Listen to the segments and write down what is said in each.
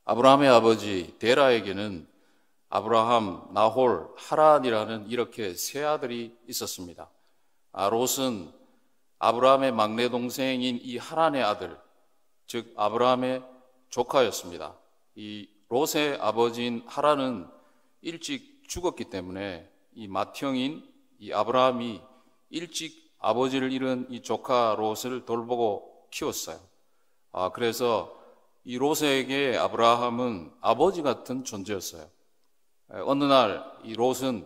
아브라함의 아버지 데라에게는 아브라함, 나홀, 하란이라는 이렇게 세 아들이 있었습니다. 롯은 아브라함의 막내 동생인 이 하란의 아들, 즉 아브라함의 조카였습니다. 이 롯의 아버지인 하란은 일찍 죽었기 때문에 이 맏형인 이 아브라함이 일찍 아버지를 잃은 이 조카 롯을 돌보고 키웠어요. 그래서 이 롯에게 아브라함은 아버지 같은 존재였어요. 어느 날 이 롯은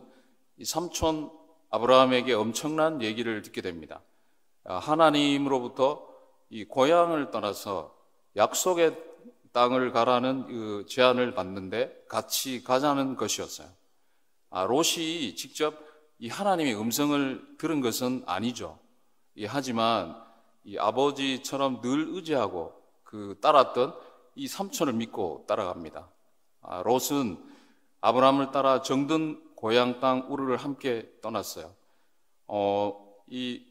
이 삼촌 아브라함에게 엄청난 얘기를 듣게 됩니다. 하나님으로부터 이 고향을 떠나서 약속의 땅을 가라는 그 제안을 받는데 같이 가자는 것이었어요. 롯이 직접 이 하나님의 음성을 들은 것은 아니죠. 하지만 이 아버지처럼 늘 의지하고 따랐던 이 삼촌을 믿고 따라갑니다. 롯은 아브라함을 따라 정든 고향 땅 우르를 함께 떠났어요. 이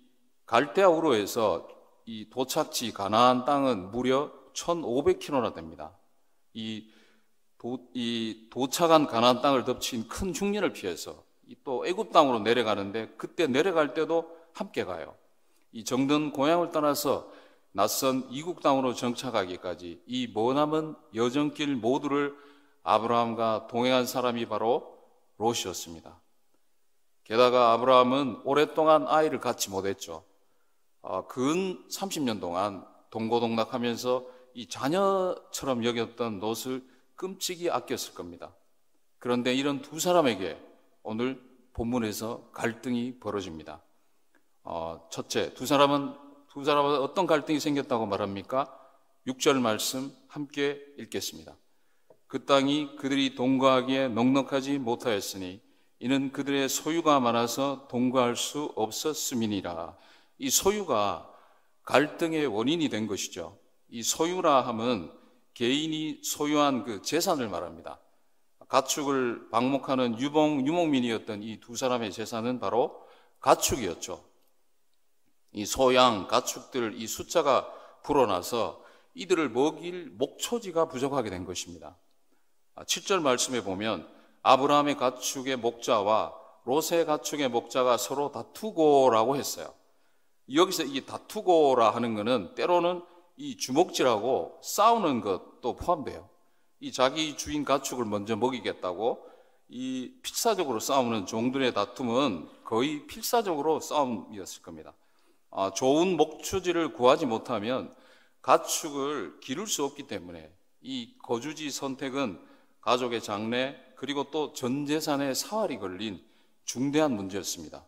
갈대아 우르에서 이 도착지 가나안 땅은 무려 1,500km나 됩니다. 이 도착한 가나안 땅을 덮친 큰 흉년을 피해서 또 애굽 땅으로 내려가는데 그때 내려갈 때도 함께 가요. 이 정든 고향을 떠나서 낯선 이국 땅으로 정착하기까지 이 머나먼 여정길 모두를 아브라함과 동행한 사람이 바로 롯이었습니다. 게다가 아브라함은 오랫동안 아이를 갖지 못했죠. 근 30년 동안 동고동락하면서 이 자녀처럼 여겼던 롯을 끔찍이 아꼈을 겁니다. 그런데 이런 두 사람에게 오늘 본문에서 갈등이 벌어집니다. 첫째, 두 사람은 어떤 갈등이 생겼다고 말합니까? 6절 말씀 함께 읽겠습니다. 그 땅이 그들이 동거하기에 넉넉하지 못하였으니 이는 그들의 소유가 많아서 동거할 수 없었음이니라. 이 소유가 갈등의 원인이 된 것이죠. 이 소유라 함은 개인이 소유한 그 재산을 말합니다. 가축을 방목하는 유목민이었던 이 두 사람의 재산은 바로 가축이었죠. 이 소양, 가축들 이 숫자가 불어나서 이들을 먹일 목초지가 부족하게 된 것입니다. 7절 말씀에 보면 아브라함의 가축의 목자와 롯의 가축의 목자가 서로 다투고라고 했어요. 여기서 이 다투고라 하는 것은 때로는 이 주먹질하고 싸우는 것도 포함돼요. 이 자기 주인 가축을 먼저 먹이겠다고 이 필사적으로 싸우는 종들의 다툼은 거의 필사적으로 싸움이었을 겁니다. 좋은 목초지를 구하지 못하면 가축을 기를 수 없기 때문에 이 거주지 선택은 가족의 장래 그리고 또 전 재산의 사활이 걸린 중대한 문제였습니다.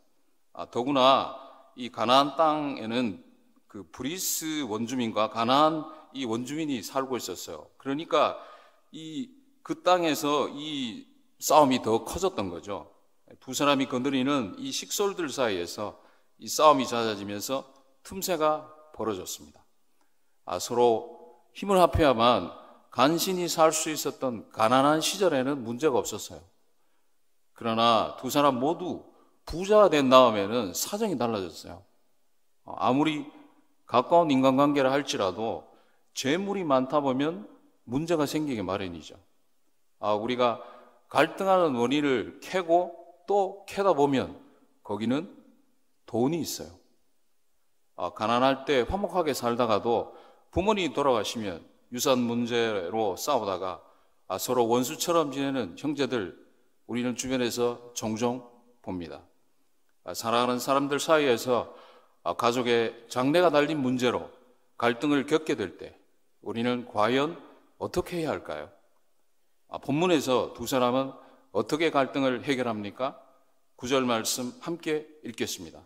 더구나 이 가나안 땅에는 그 브리스 원주민과 가나안 이 원주민이 살고 있었어요. 그러니까 그 땅에서 이 싸움이 더 커졌던 거죠. 두 사람이 거느리는 이 식솔들 사이에서 이 싸움이 잦아지면서 틈새가 벌어졌습니다. 서로 힘을 합해야만 간신히 살 수 있었던 가난한 시절에는 문제가 없었어요. 그러나 두 사람 모두 부자가 된 다음에는 사정이 달라졌어요. 아무리 가까운 인간관계를 할지라도 재물이 많다 보면 문제가 생기기 마련이죠. 우리가 갈등하는 원인을 캐고 또 캐다 보면 거기는 돈이 있어요. 가난할 때 화목하게 살다가도 부모님이 돌아가시면 유산 문제로 싸우다가 서로 원수처럼 지내는 형제들 우리는 주변에서 종종 봅니다. 사랑하는 사람들 사이에서 가족의 장래가 달린 문제로 갈등을 겪게 될 때 우리는 과연 어떻게 해야 할까요? 본문에서 두 사람은 어떻게 갈등을 해결합니까? 9절 말씀 함께 읽겠습니다.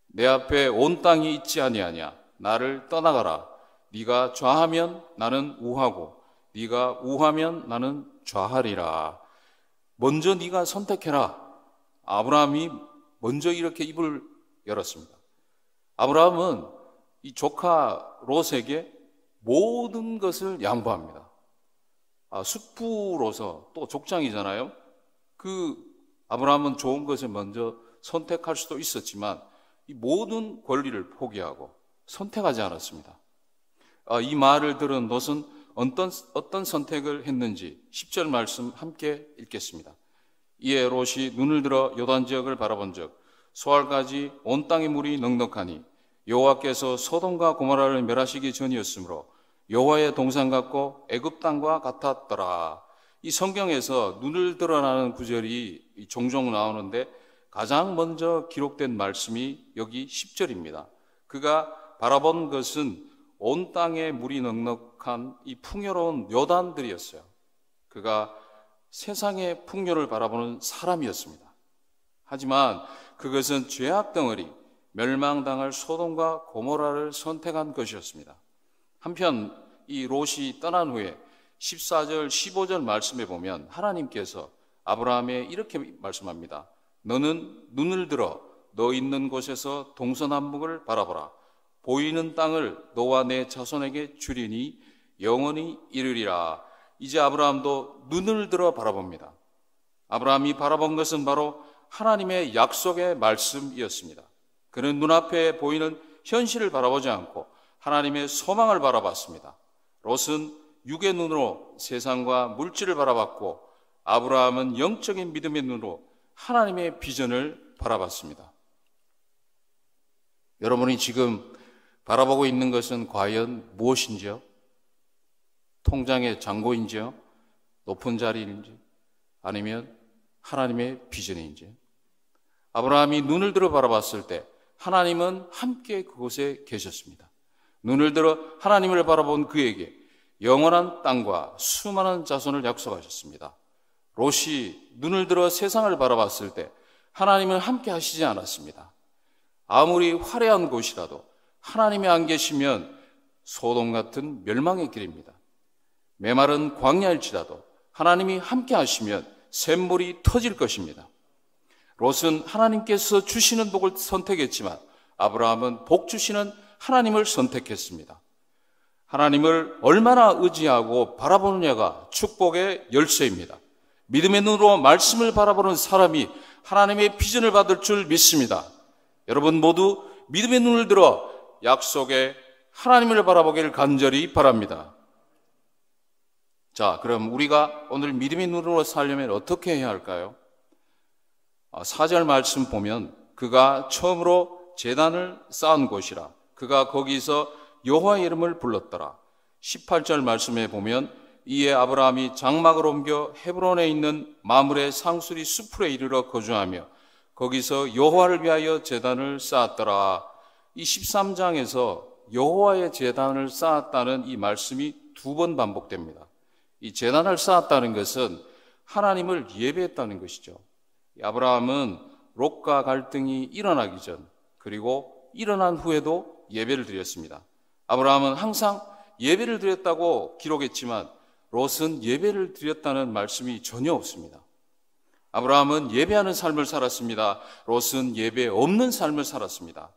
내 앞에 온 땅이 있지 아니하냐? 나를 떠나가라. 네가 좌하면 나는 우하고 네가 우하면 나는 좌하리라. 먼저 네가 선택해라. 아브라함이 먼저 이렇게 입을 열었습니다. 아브라함은 이 조카 롯에게 모든 것을 양보합니다. 숙부로서 또 족장이잖아요. 아브라함은 좋은 것을 먼저 선택할 수도 있었지만 이 모든 권리를 포기하고 선택하지 않았습니다. 이 말을 들은 롯은 어떤 선택을 했는지 10절 말씀 함께 읽겠습니다. 이에 롯이 눈을 들어 요단 지역을 바라본 적 소알까지 온 땅의 물이 넉넉하니 여호와께서 소돔과 고모라를 멸하시기 전이었으므로 여호와의 동산 같고 애굽 땅과 같았더라. 이 성경에서 눈을 들어라는 구절이 종종 나오는데 가장 먼저 기록된 말씀이 여기 10절입니다. 그가 바라본 것은 온 땅에 물이 넉넉한 이 풍요로운 요단들이었어요. 그가 세상의 풍요를 바라보는 사람이었습니다. 하지만 그것은 죄악 덩어리, 멸망당할 소돔과 고모라를 선택한 것이었습니다. 한편 이 롯이 떠난 후에 14절, 15절 말씀에 보면 하나님께서 아브라함에 이렇게 말씀합니다. 너는 눈을 들어 너 있는 곳에서 동서남북을 바라보라. 보이는 땅을 너와 내 자손에게 주리니 영원히 이르리라. 이제 아브라함도 눈을 들어 바라봅니다. 아브라함이 바라본 것은 바로 하나님의 약속의 말씀이었습니다. 그는 눈앞에 보이는 현실을 바라보지 않고 하나님의 소망을 바라봤습니다. 롯은 육의 눈으로 세상과 물질을 바라봤고 아브라함은 영적인 믿음의 눈으로 하나님의 비전을 바라봤습니다. 여러분이 지금 바라보고 있는 것은 과연 무엇인지요? 통장의 잔고인지요? 높은 자리인지? 아니면 하나님의 비전인지? 아브라함이 눈을 들어 바라봤을 때 하나님은 함께 그곳에 계셨습니다. 눈을 들어 하나님을 바라본 그에게 영원한 땅과 수많은 자손을 약속하셨습니다. 롯이 눈을 들어 세상을 바라봤을 때 하나님은 함께 하시지 않았습니다. 아무리 화려한 곳이라도 하나님이 안 계시면 소돔 같은 멸망의 길입니다. 메마른 광야일지라도 하나님이 함께 하시면 샘물이 터질 것입니다. 롯은 하나님께서 주시는 복을 선택했지만 아브라함은 복 주시는 하나님을 선택했습니다. 하나님을 얼마나 의지하고 바라보느냐가 축복의 열쇠입니다. 믿음의 눈으로 말씀을 바라보는 사람이 하나님의 비전을 받을 줄 믿습니다. 여러분 모두 믿음의 눈을 들어 약속의 하나님을 바라보기를 간절히 바랍니다. 자, 그럼 우리가 오늘 믿음의 눈으로 살려면 어떻게 해야 할까요? 4절 말씀 보면 그가 처음으로 제단을 쌓은 곳이라 그가 거기서 여호와의 이름을 불렀더라. 18절 말씀에 보면 이에 아브라함이 장막을 옮겨 헤브론에 있는 마므레 상수리 수풀에 이르러 거주하며 거기서 여호와를 위하여 제단을 쌓았더라. 이 13장에서 여호와의 제단을 쌓았다는 이 말씀이 2번 반복됩니다. 이 제단을 쌓았다는 것은 하나님을 예배했다는 것이죠. 아브라함은 롯과 갈등이 일어나기 전 그리고 일어난 후에도 예배를 드렸습니다. 아브라함은 항상 예배를 드렸다고 기록했지만 롯은 예배를 드렸다는 말씀이 전혀 없습니다. 아브라함은 예배하는 삶을 살았습니다. 롯은 예배 없는 삶을 살았습니다.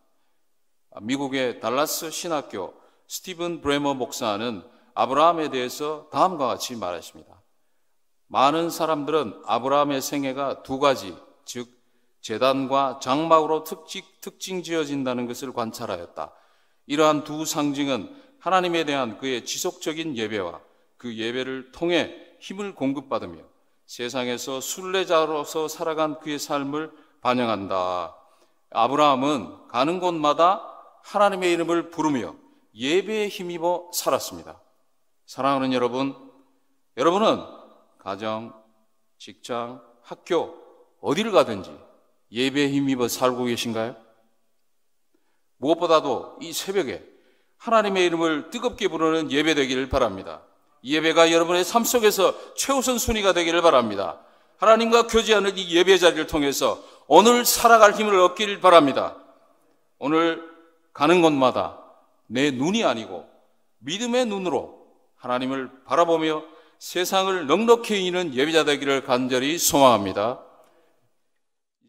미국의 달라스 신학교 스티븐 브레머 목사는 아브라함에 대해서 다음과 같이 말했습니다. 많은 사람들은 아브라함의 생애가 2가지, 즉 제단과 장막으로 특징 지어진다는 것을 관찰하였다. 이러한 2 상징은 하나님에 대한 그의 지속적인 예배와 그 예배를 통해 힘을 공급받으며 세상에서 순례자로서 살아간 그의 삶을 반영한다. 아브라함은 가는 곳마다 하나님의 이름을 부르며 예배에 힘입어 살았습니다. 사랑하는 여러분, 여러분은 가정, 직장, 학교 어디를 가든지 예배에 힘입어 살고 계신가요? 무엇보다도 이 새벽에 하나님의 이름을 뜨겁게 부르는 예배 되기를 바랍니다. 이 예배가 여러분의 삶 속에서 최우선 순위가 되기를 바랍니다. 하나님과 교제하는 이 예배 자리를 통해서 오늘 살아갈 힘을 얻기를 바랍니다. 오늘 가는 곳마다 내 눈이 아니고 믿음의 눈으로 하나님을 바라보며 세상을 넉넉히 이는 예배자 되기를 간절히 소망합니다.